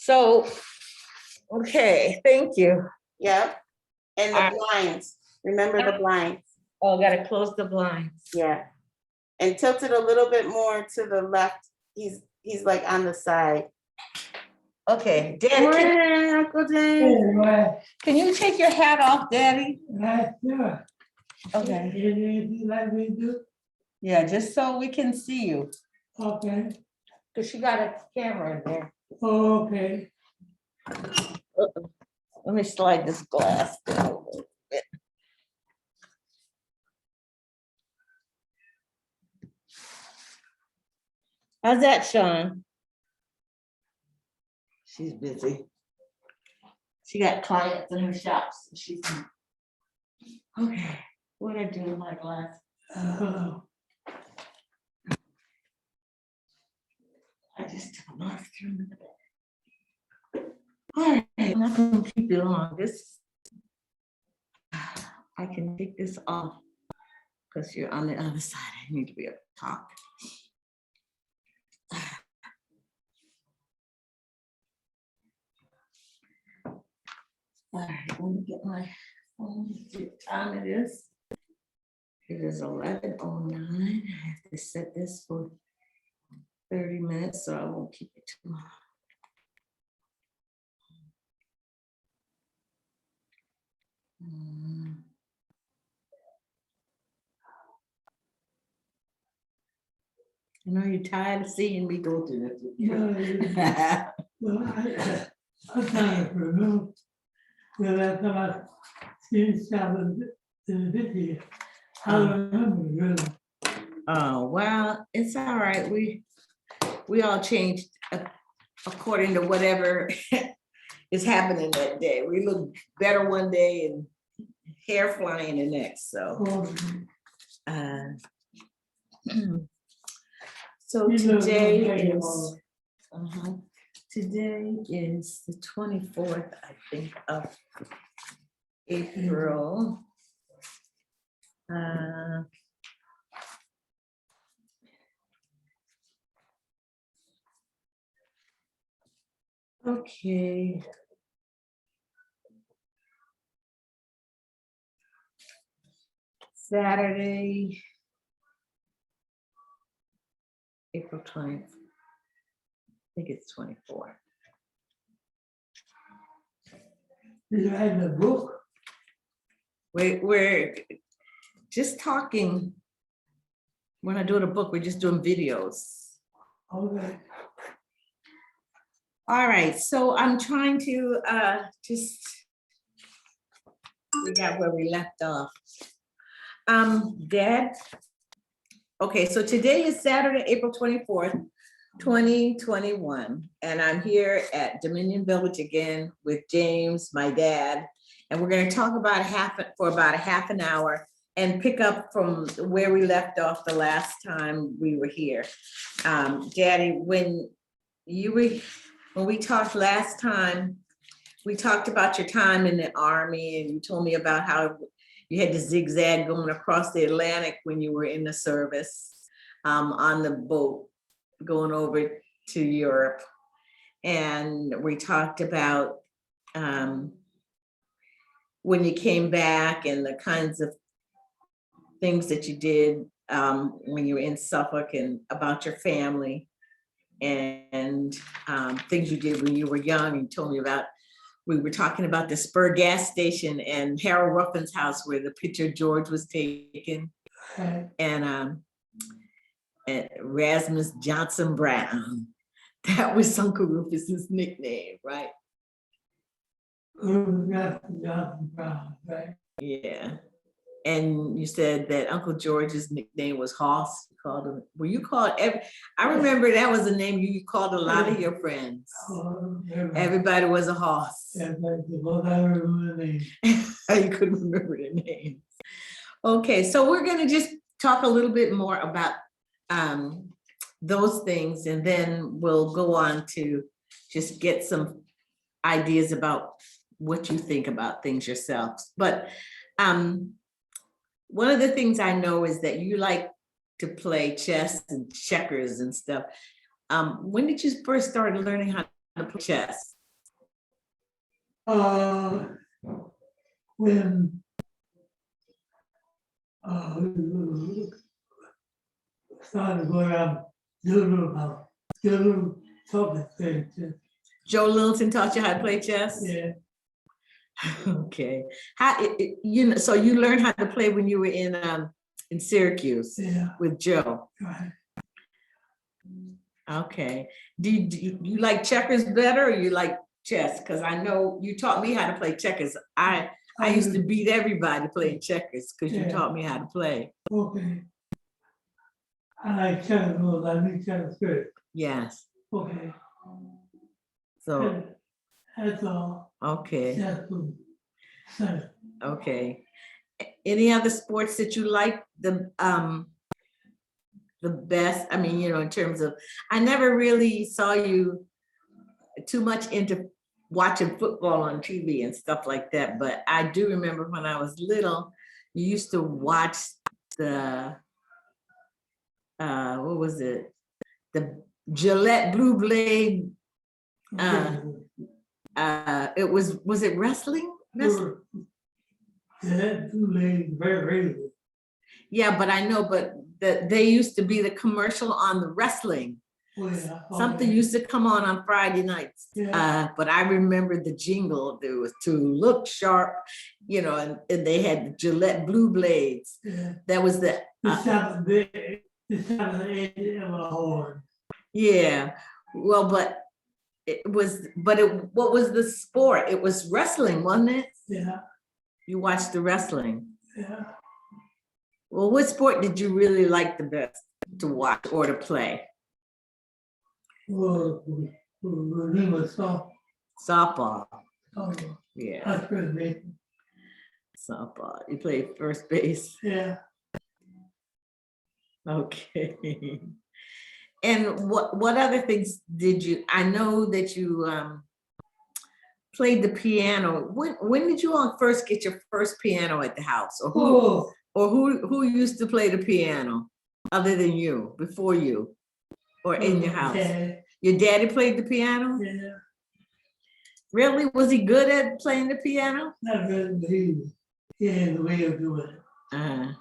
So, okay, thank you. Yep. And the blinds. Remember the blinds. Oh, gotta close the blinds. Yeah. And tilt it a little bit more to the left. He's like on the side. Okay, Daddy, Uncle James. can you take your hat off, Daddy? Sure. Okay. Anything like we do? Yeah, just so we can see you, Okay, because she got a camera in there. okay. Let me slide this glass down a little bit. How's that, Sean? She's busy. She got clients in her shops. She's okay. What I do with my glass? I just took them off through the back. All right, I'm not gonna keep you long. This I can take this off because you're on the other side. I need to be able to talk. All right, let me get my phone. See what time it is. It is 11:09. I have to set this for 30 minutes, so I won't keep it too long. I know you're tired of seeing me go through this with you. Well, I'm trying to remember when I come out, see something in the video. I don't remember really. Oh, well, it's all right. We all changed according to whatever is happening that day. We look better one day and hair flying the next, so. So today is, today is the 24th, I think, of April. Okay. Saturday, April 20th. I think it's 24. You had the book? We're just talking. We're not doing a book, we're just doing videos. Okay. All right, so I'm trying to just figure out where we left off. Dad. Okay, so today is Saturday, April 24th, 2021, and I'm here at Dominion Village again with James, my dad, and we're going to talk about for about a half an hour and pick up from where we left off the last time we were here. Daddy, when we talked last time, we talked about your time in the Army, and you told me about how you had to zigzag going across the Atlantic when you were in the service, on the boat going over to Europe. And we talked about when you came back and the kinds of things that you did when you were in Suffolk, and about your family, and things you did when you were young. You told me about, we were talking about the Spur gas station and Harold Ruffin's house where the picture of George was taken, and Rasmus Johnson Brown. That was Uncle Rufus's nickname, right? Johnson Brown, right? Yeah. And you said that Uncle George's nickname was Hoss. You called him. Were you called I remember that was a name you called a lot of your friends. Everybody was a Hoss. Yeah, but I remember the name. You couldn't remember the names. Okay, so we're gonna just talk a little bit more about those things, and then we'll go on to just get some ideas about what you think about things yourselves. But one of the things I know is that you like to play chess and checkers and stuff. When did you first start learning how to play chess? When started going out, doodle topic things. Joe Littleton taught you how to play chess? Yeah, Okay. So you learned how to play when you were in Syracuse yeah, with Joe. right. Okay. Do you like checkers better or you like chess? Because I know you taught me how to play checkers. I used to beat everybody playing checkers because you Yeah. taught me how to play. Okay. I like checkers, rules. I need checkers first. Yes. Okay. So, That's all. okay, That's good. So, okay. Any other sports that you like the best? I mean, in terms of, I never really saw you too much into watching football on TV and stuff like that, but I do remember when I was little, you used to watch the, what was it? The Gillette Blue Blade, it was it wrestling? that too very good. Yeah, but I know, but they used to be the commercial on the wrestling. Oh, yeah. Something used to come on Friday nights. Yeah. But I remember the jingle. There was to look sharp, and they had the Gillette Blue Blades. Yeah. That was the horn. yeah. Well, but what was the sport? It was wrestling, wasn't it? Yeah. You watched the wrestling. Yeah. Well, what sport did you really like the best to watch or to play? Well, we were Softball. oh, Yeah, that's pretty big. softball. You played first base. Yeah. Okay. And what other things did you? I know that you played the piano. When did you all first get your first piano at the house, or who used to play the piano other than you, before you, or in your house? Yeah. Your daddy played the piano? Yeah. Really? Was he good at playing the piano? Not really, but he had the way of doing it.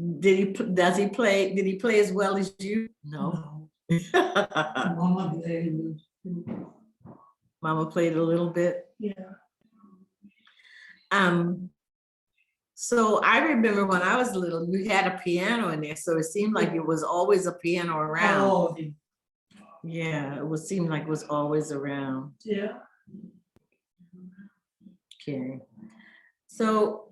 Did he play as well as you? No. Mama played. Mama played a little bit. Yeah. So I remember when I was little, you had a piano in there, so it seemed like it was always a piano around. Oh, Yeah, it would seem like it was always around. yeah. Okay. So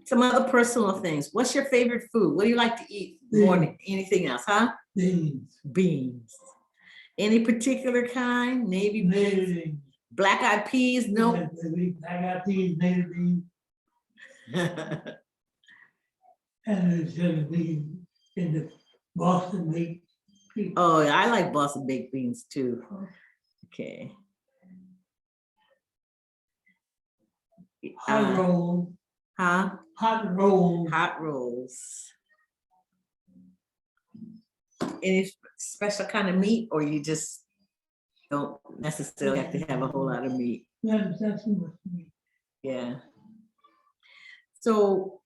some other personal things. What's your favorite food? What do you like to eat more than anything else, huh? Beans. Beans. Any particular kind? Navy beans? Black-eyed peas? No. Black-eyed peas, navy beans, and it's gonna be in the Boston meat. Oh, I like Boston baked beans too. Okay. Hot roll. Huh? Hot roll. Hot rolls. Any special kind of meat, or you just don't necessarily have to have a whole lot of meat? That's too much meat. Yeah. So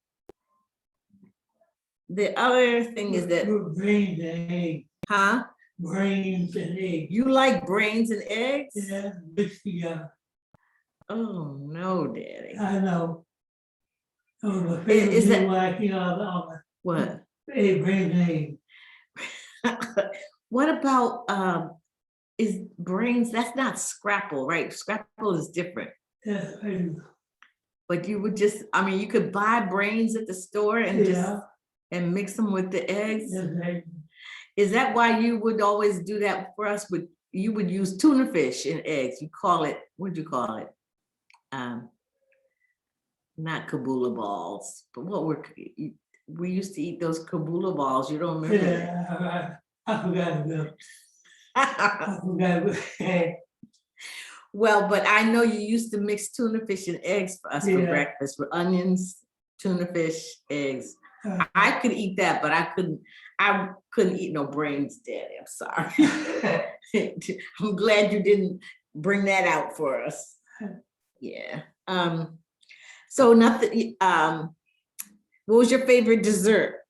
the other thing is that, Brains and eggs. huh? Brains and eggs. You like brains and eggs? Yeah, mixed together. Oh no, Daddy. I know. Oh, the Is favorite that- you like, What? egg, brains and eggs. What about is brains? That's not scrapple, right? Scrapple is different. That's right. But you would just, I mean, you could buy brains at the store and just Yeah, and mix them with the eggs. that's right. Is that why you would always do that for us? You would use tuna fish and eggs. You call it, what'd you call it? Not kabula balls, but we used to eat those kabula balls. You don't remember that? Yeah, I forgot about. I forgot about. Well, but I know you used to mix tuna fish and eggs for us for Yeah. breakfast with onions, tuna fish, eggs. I could eat that, but I couldn't eat no brains, Daddy. I'm sorry. I'm glad you didn't bring that out for us. Yeah. So nothing, what was your favorite dessert?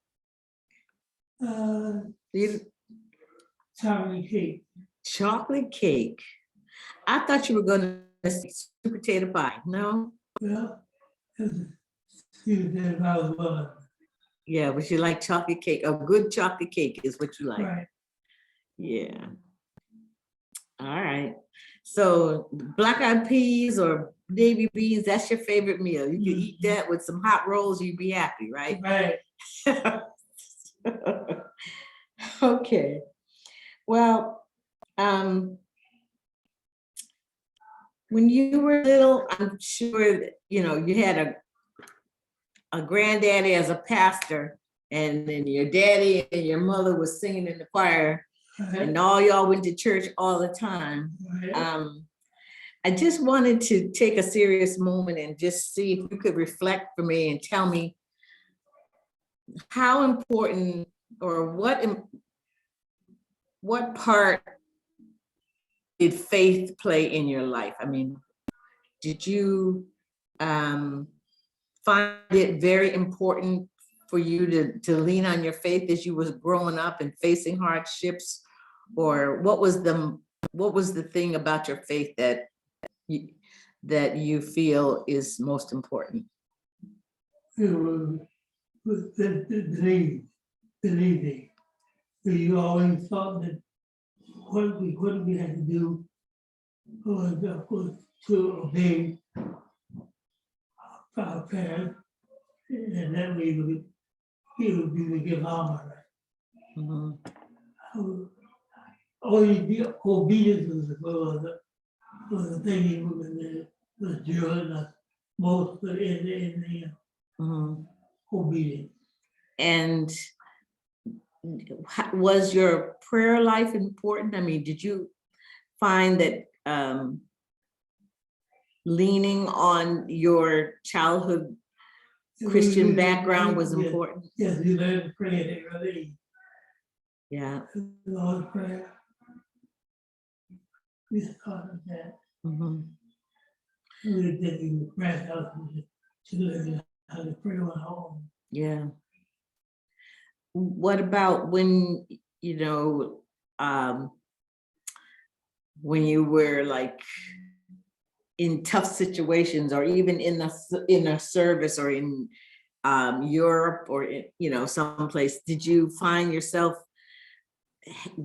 You- Chocolate cake. Chocolate cake. I thought you were gonna say sweet potato pie. No? Well, see that I was one. Yeah, but you like chocolate cake. A good chocolate cake is what you like. Right. Yeah. All right. So black eyed peas or navy beans, that's your favorite meal. You can eat that with some hot rolls, you'd be happy, right? Right. Okay. Well, when you were little, I'm sure that, you had a granddaddy as a pastor, and then your daddy and your mother was singing in the choir, and all y'all went to church all the time. Right. I just wanted to take a serious moment and just see if you could reflect for me and tell me how important or what part did faith play in your life? I mean, did you find it very important for you to lean on your faith as you was growing up and facing hardships? Or what was the thing about your faith that you feel is most important? It was believing. So you always thought that what we had to do was, of course, to obey our parents, and that we would, we would give honor. Mhm. Obedience was the thing that was drilling us most in the Mhm. obedience. And was your prayer life important? I mean, did you find that leaning on your childhood Christian background was important? Yes, we learned to pray at an early age. Yeah. The Lord's Prayer. We started that. Mhm. We did the prayer house to learn how to pray on home. Yeah. What about when, when you were like in tough situations, or even in a service, or in Europe, or someplace, did you find yourself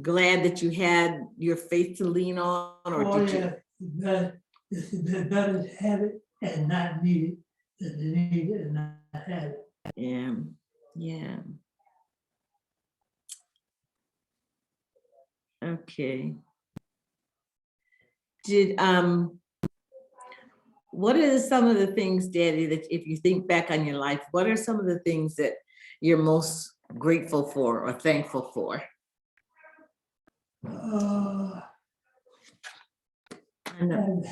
glad that you had your faith to lean on, or Oh, did yeah, the better to have it and not need it than to need it and not have it. Yeah, yeah. Okay. What are some of the things, Daddy, that if you think back on your life, what are some of the things that you're most grateful for or thankful for? I know.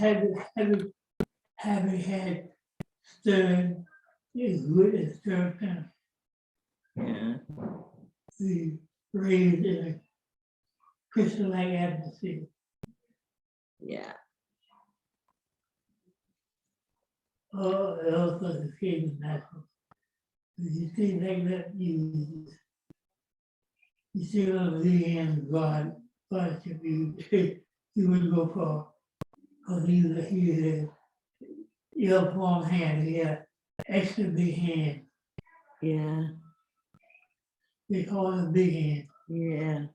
Having had stern, good and stern parents. Yeah. We raised in a Christian-like atmosphere. Yeah. It also became natural. You see like that, you see on the hand God, God should be, you wouldn't go far. Because he had ill-formed hand, he had extra big hand. Yeah. They call him big hand. Yeah.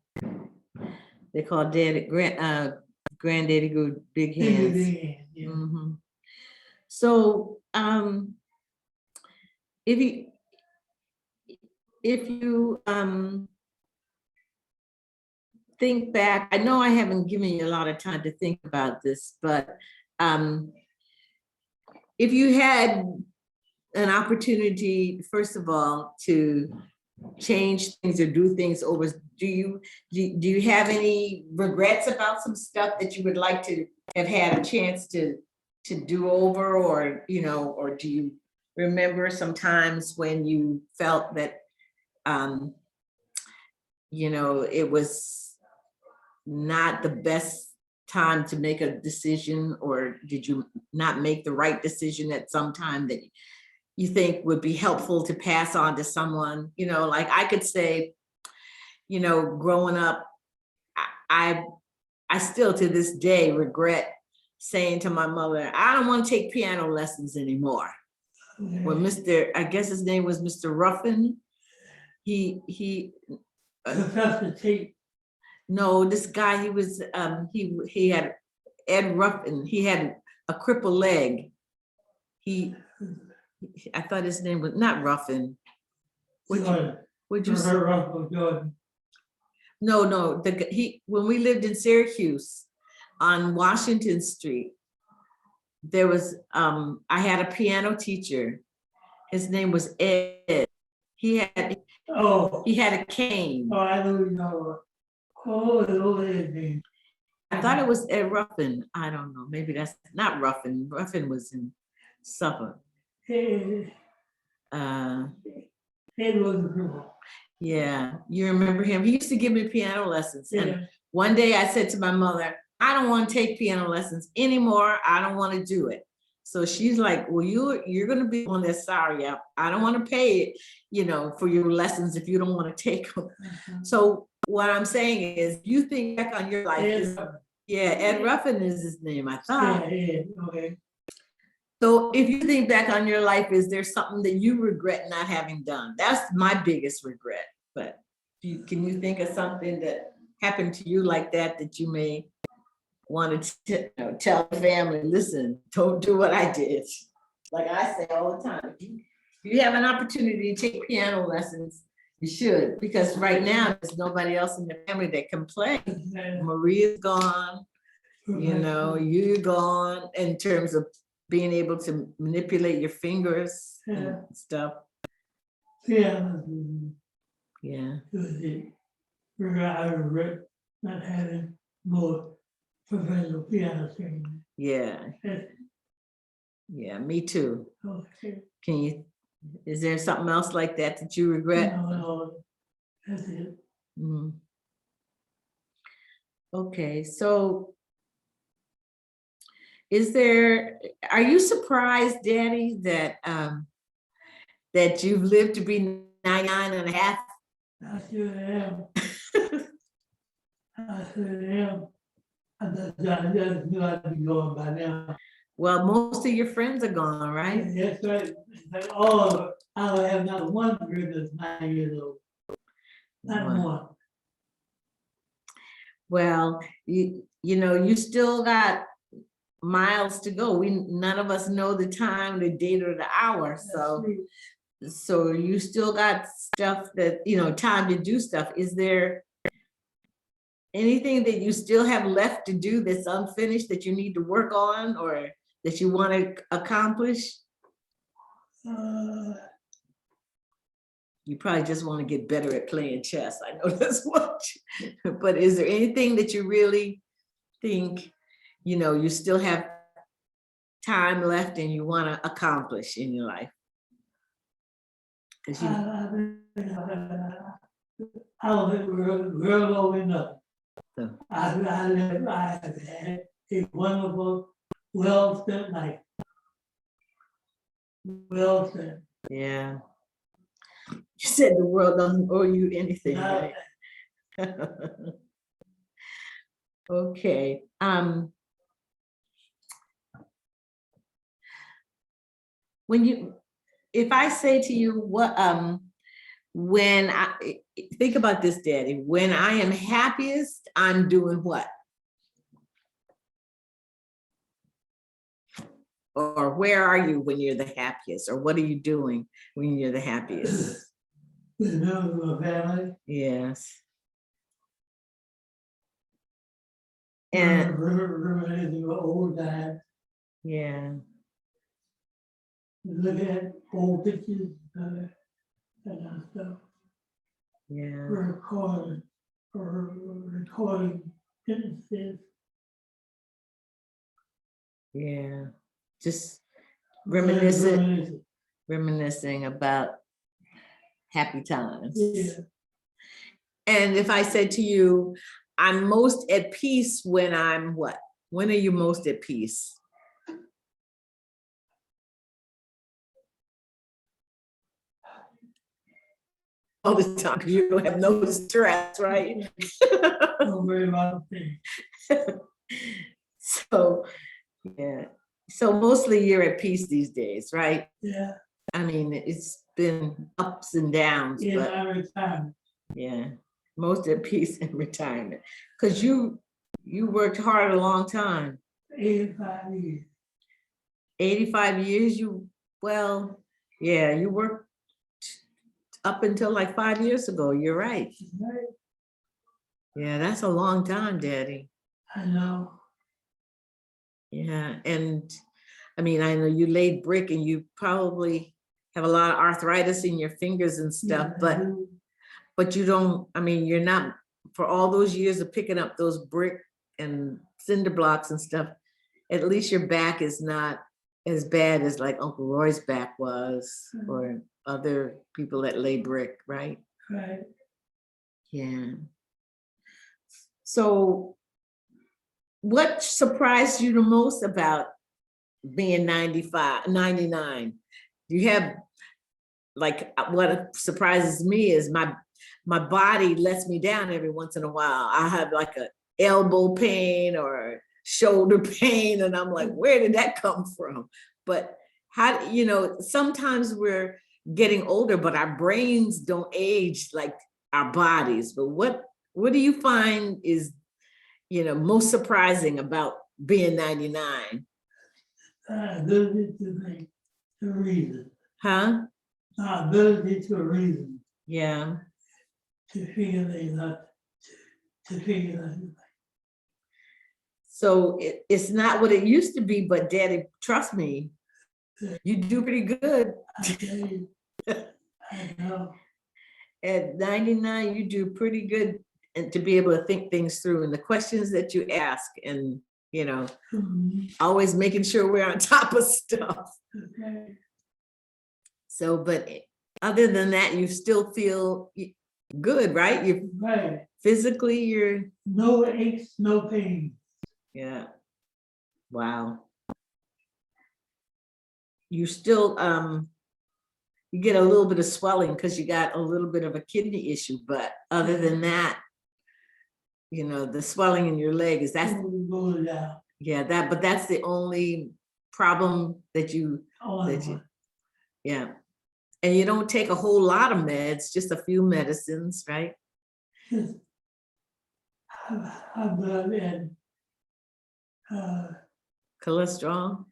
They call granddaddy Goode big hands. Big hand, yeah. Mhm. So if you think back, I know I haven't given you a lot of time to think about this, but if you had an opportunity, first of all, to change things or do things over, do you have any regrets about some stuff that you would like to have had a chance to do over, or or do you remember some times when you felt that you know, it was not the best time to make a decision, or did you not make the right decision at some time that you think would be helpful to pass on to someone? You know, like I could say, you know, growing up, I I still to this day regret saying to my mother, I don't want to take piano lessons anymore. When Mr. I guess his name was Mr. Ruffin, he Professor Tate. no, this guy, he had Ed Ruffin, he had a crippled leg. I thought his name was not Ruffin. Would you say? Jordan. No, when we lived in Syracuse on Washington Street, there was I had a piano teacher. His name was Ed. He had a cane. Oh, I don't know. Oh, Ed. I thought it was Ed Ruffin. I don't know. Maybe that's not Ruffin. Ruffin was in Suffolk. Ed Uh, was a girl. yeah, you remember him? He used to give me piano lessons. Yeah. And one day I said to my mother, I don't want to take piano lessons anymore. I don't want to do it. So she's like, well, you're going to be on that. Sorry, I don't want to pay it, you know, for your lessons if you don't want to take them. So what I'm saying is, you think back on your life. Ed Ruffin is his name, I thought. Yeah, okay. So if you think back on your life, is there something that you regret not having done? That's my biggest regret. But can you think of something that happened to you like that you may want to tell the family, listen, don't do what I did. Like I say all the time, if you have an opportunity to take piano lessons, you should, because right now there's nobody else in the family that can play. Maria's gone, you know, you're gone in terms of being able to manipulate your fingers and stuff. Yeah. Yeah. I regret not having more professional piano training. Yeah. Yeah, me too. Okay. Is there something else like that you regret? No, that's it. Mhm. Okay, so are you surprised, Daddy, that that you've lived to be 99 and a half? I sure am. I sure am. I just knew I'd be going by now. Well, most of your friends are gone, right? That's right. Like, oh, I would have not one group that's 9 years old. Not Wow. one. Well, you know, you still got miles to go. None of us know the time, the date, or the hour. So you still got stuff that, you know, time to do stuff. Is there anything that you still have left to do that's unfinished that you need to work on or that you want to accomplish? You probably just want to get better at playing chess. I know that's what. But is there anything that you really think, you know, you still have time left and you want to accomplish in your life? I don't think we're low enough. So, I have had a wonderful, well-spent life. Well spent. yeah. You said the world doesn't owe you anything, No. right? Okay. If I say to you, when I think about this, Daddy, when I am happiest, I'm doing what? Or where are you when you're the happiest? Or what are you doing when you're the happiest? With members of my family. Yes. And reminiscing of old times. yeah. Look at old pictures and stuff. Yeah. Recording instances. Yeah. Just reminiscing about happy times. Yeah. And if I said to you, I'm most at peace when I'm what? When are you most at peace? All the time, 'cause you don't have no stress, right? Don't worry about things. So, yeah. So mostly you're at peace these days, right? Yeah, I mean, it's been ups and downs, in but my retirement. yeah, most at peace in retirement. Because you worked hard a long time. 85 years. 85 years, well, yeah, you worked up until like 5 years ago. You're right. Right? Yeah, that's a long time, Daddy. I know. Yeah, and I mean, I know you laid brick and you probably have a lot of arthritis in your fingers and stuff, Yeah, I but do. you don't, I mean, you're not, for all those years of picking up those brick and cinder blocks and stuff, at least your back is not as bad as like Uncle Roy's back was, or other people that lay brick, right? Right. Yeah. So what surprised you the most about being 95, 99? You have, like, what surprises me is my body lets me down every once in a while. I have like a elbow pain or shoulder pain, and I'm like, where did that come from? But how, sometimes we're getting older, but our brains don't age like our bodies. But what do you find is, most surprising about being 99? Ability to think, to reason. Huh? Ability to reason, Yeah. to figure things out, to figure things out. So it's not what it used to be, but Daddy, trust me, you do pretty good. I tell you, I know. At 99, you do pretty good, and to be able to think things through and the questions that you ask, and Mhm. always making sure we're on top of stuff. Okay. So, but other than that, you still feel good, right? You Right. physically, you're, No aches, no pain. yeah. Wow. You still, you get a little bit of swelling because you got a little bit of a kidney issue, but other than that, the swelling in your leg is Go down. yeah, but that's the only problem that you, Oh, yeah. And you don't take a whole lot of meds, just a few medicines, right? just high blood and Cholesterol.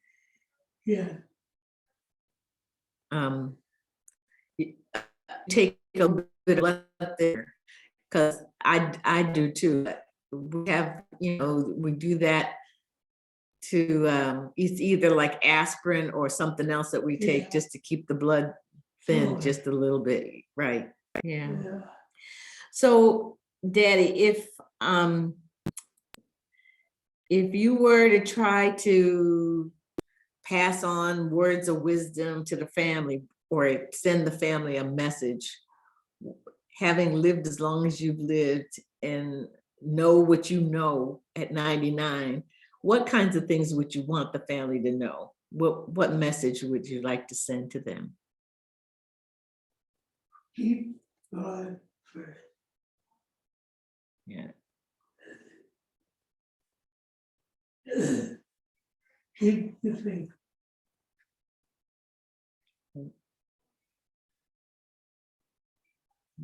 yeah, You take a bit of blood there, because I do too. We have, we do that to, it's either like aspirin or something else that we take Yeah. just to keep the blood thin Sure. just a little bit, right? Yeah. yeah. So, Daddy, if you were to try to pass on words of wisdom to the family or send the family a message, having lived as long as you've lived and know what you know at 99, what kinds of things would you want the family to know? What message would you like to send to them? Keep God first. Yeah. Keep the faith.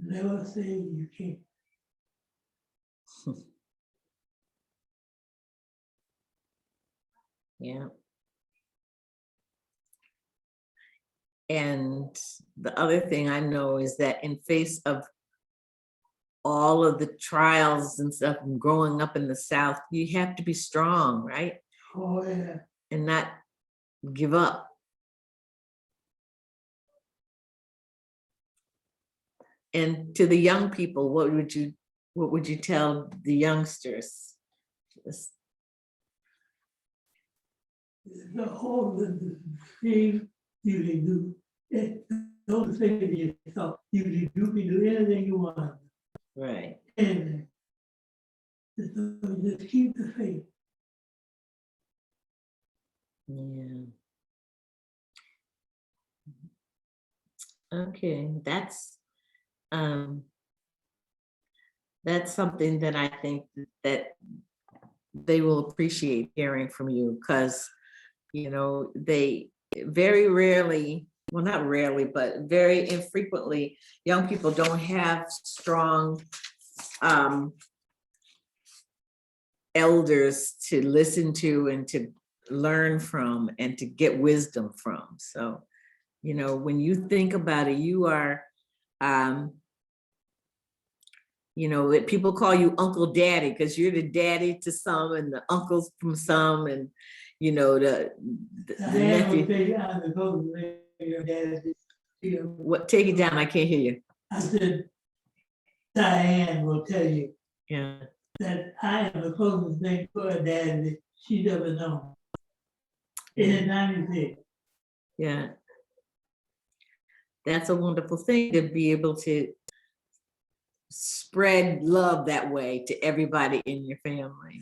Never say you can't. Yeah. And the other thing I know is that in face of all of the trials and stuff and growing up in the South, you have to be strong, right? Oh yeah. And not give up. And to the young people, what would you tell the youngsters? The whole thing you can do. Don't say to yourself, you can do anything you want. right. And so just keep the faith. Yeah. Okay, that's something that I think that they will appreciate hearing from you, because, you know, they very rarely, well, not rarely, but very infrequently, young people don't have strong elders to listen to and to learn from and to get wisdom from. So, you know, when you think about it, you are, you know, people call you Uncle Daddy because you're the daddy to some and the uncles from some, and, you know, the Diane will nephew. tell you, I'm the go-to your dad. You know, What? Take it down. I can't hear you. I said, Diane will tell you Yeah. that I am the closest thing to a dad that she's ever known. In 96. Yeah. That's a wonderful thing to be able to spread love that way to everybody in your family.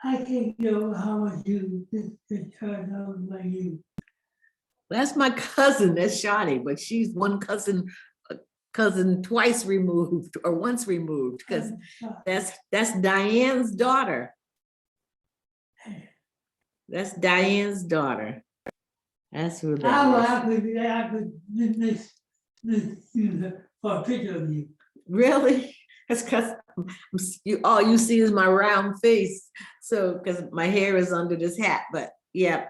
I can't know how much you been turned out like you. That's my cousin, that's Shadi, but she's one cousin twice removed or once removed, because that's Diane's daughter. That's Diane's daughter. That's who that is. I could this use her for a picture of you. Really? That's because all you see is my round face. So, because my hair is under this hat, but yeah.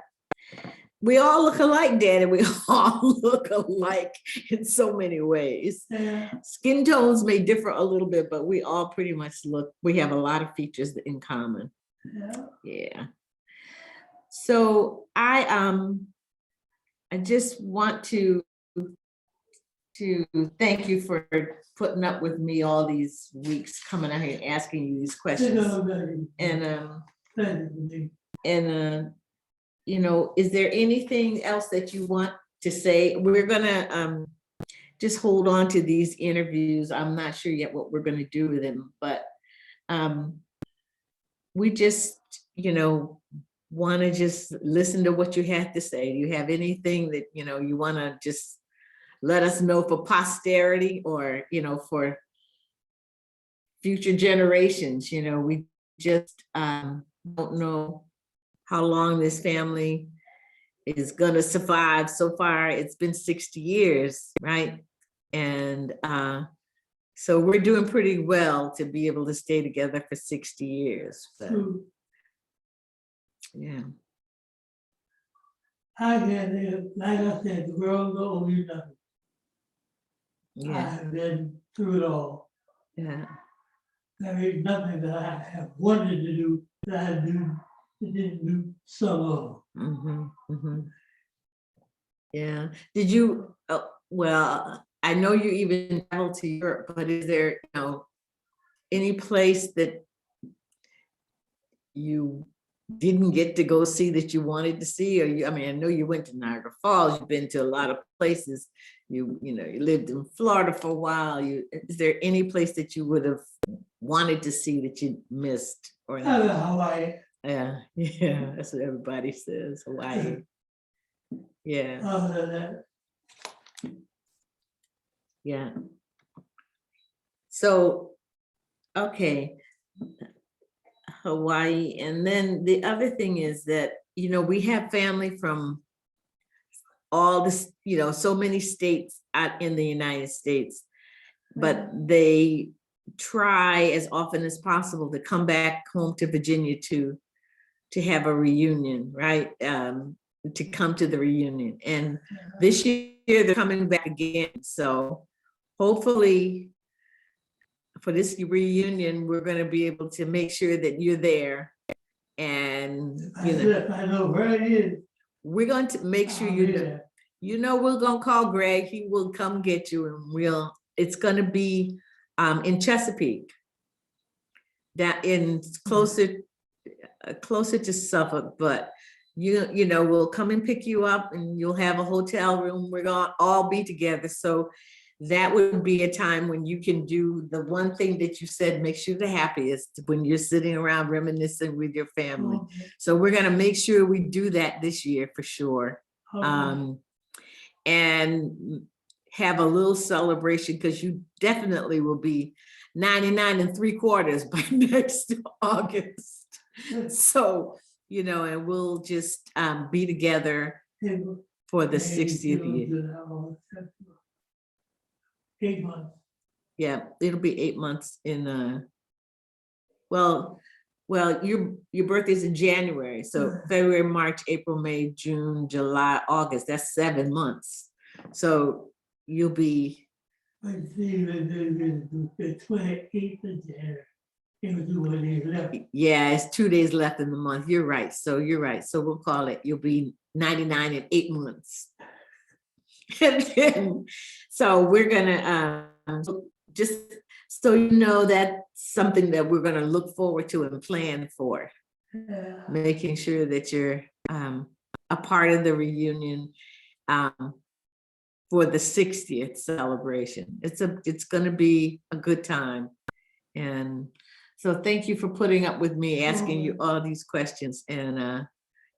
We all look alike, Daddy. We all look alike in so many ways. Yeah. Skin tones may differ a little bit, but we all pretty much look, we have a lot of features in common. Yeah. Yeah. So I just want to thank you for putting up with me all these weeks, coming out here asking you these questions. And you know, is there anything else that you want to say? We're gonna just hold on to these interviews. I'm not sure yet what we're gonna do with them, but we just, you know, want to just listen to what you have to say. Do you have anything that, you know, you want to just let us know for posterity, or, you know, for future generations? You know, we just don't know how long this family is gonna survive. So far, it's been 60 years, right? And so we're doing pretty well to be able to stay together for 60 years. But, yeah. I can, like I said, the world don't owe you nothing. Yeah. I've been through it all. Yeah. There is nothing that I have wanted to do that I didn't do some of. Yeah. Did you, well, I know you even traveled to Europe, but is there, you know, any place that you didn't get to go see that you wanted to see? Or you, I mean, I know you went to Niagara Falls, you've been to a lot of places. You know, you lived in Florida for a while. Is there any place that you would have wanted to see that you missed? Or not? Hawaii. Yeah, yeah, that's what everybody says, Hawaii. Yeah. Other than that. Yeah. So, okay, Hawaii. And then the other thing is that, you know, we have family from all this, you know, so many states out in the United States, but they try as often as possible to come back home to Virginia to have a reunion, right? To come to the reunion. And this year they're coming back again. So hopefully for this reunion, we're going to be able to make sure that you're there. And I know where it is. We're going to make sure you know, we're going to call Greg. He will come get you, and it's going to be in Chesapeake, that in closer to Suffolk, but you know, we'll come and pick you up, and you'll have a hotel room. We're going to all be together. So that would be a time when you can do the one thing that you said makes you the happiest, when you're sitting around reminiscing with your family. Okay, So we're gonna make sure we do that this year for sure. okay. And have a little celebration, because you definitely will be 99 3/4 by next August. So, and we'll just be together for the 60th year. 8 months. Yeah, it'll be 8 months in well, your birthday's in January, so February, March, April, May, June, July, August, that's 7 months. So you'll be, I see the 28th of January. It was 2 days left. yeah, it's 2 days left in the month. You're right. So you're right. So we'll call it, you'll be 99 in 8 months. And then, so we're gonna just so you know, that's something that we're gonna look forward to and plan for, making sure that you're a part of the reunion for the 60th celebration. It's gonna be a good time. And so thank you for putting up with me asking you all these questions. And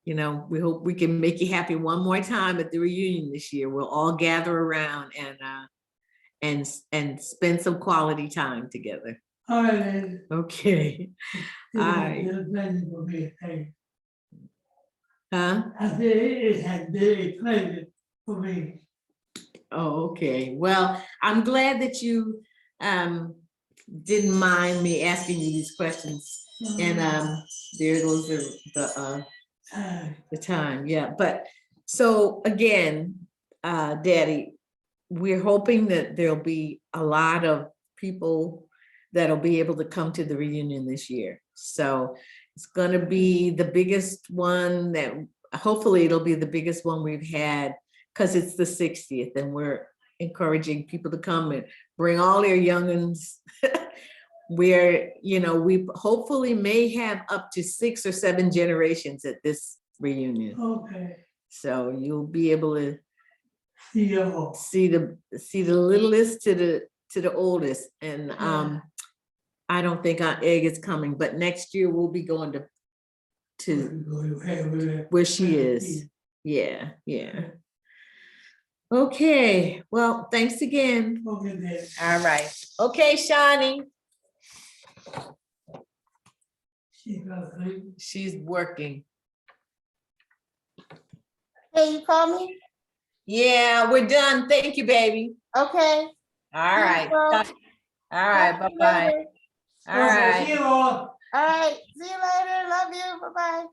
we hope we can make you happy one more time at the reunion this year. We'll all gather around and spend some quality time together. All right. Okay. All right. Huh? I said it has been a pleasure for me. Oh, okay. Well, I'm glad that you didn't mind me asking you these questions. And there goes the time. Yeah. But so again, Daddy, we're hoping that there'll be a lot of people that'll be able to come to the reunion this year. So it's going to be the biggest one that hopefully it'll be the biggest one we've had, because it's the 60th, and we're encouraging people to come and bring all their youngins. Where, we hopefully may have up to 6 or 7 generations at this reunion. Okay. So you'll be able to See you all. see the littlest to the oldest. And I don't think Aunt Egg is coming, but next year we'll be going to where she is. Yeah. Okay, well, thanks again. Okay, then. All right. Okay, Shani. She's working. Hey, you call me? Yeah, we're done. Thank you, baby. Okay. All right. Well, All right. talk to you Bye-bye. later. All right. See you all. All right. See you later. Love you. Bye-bye.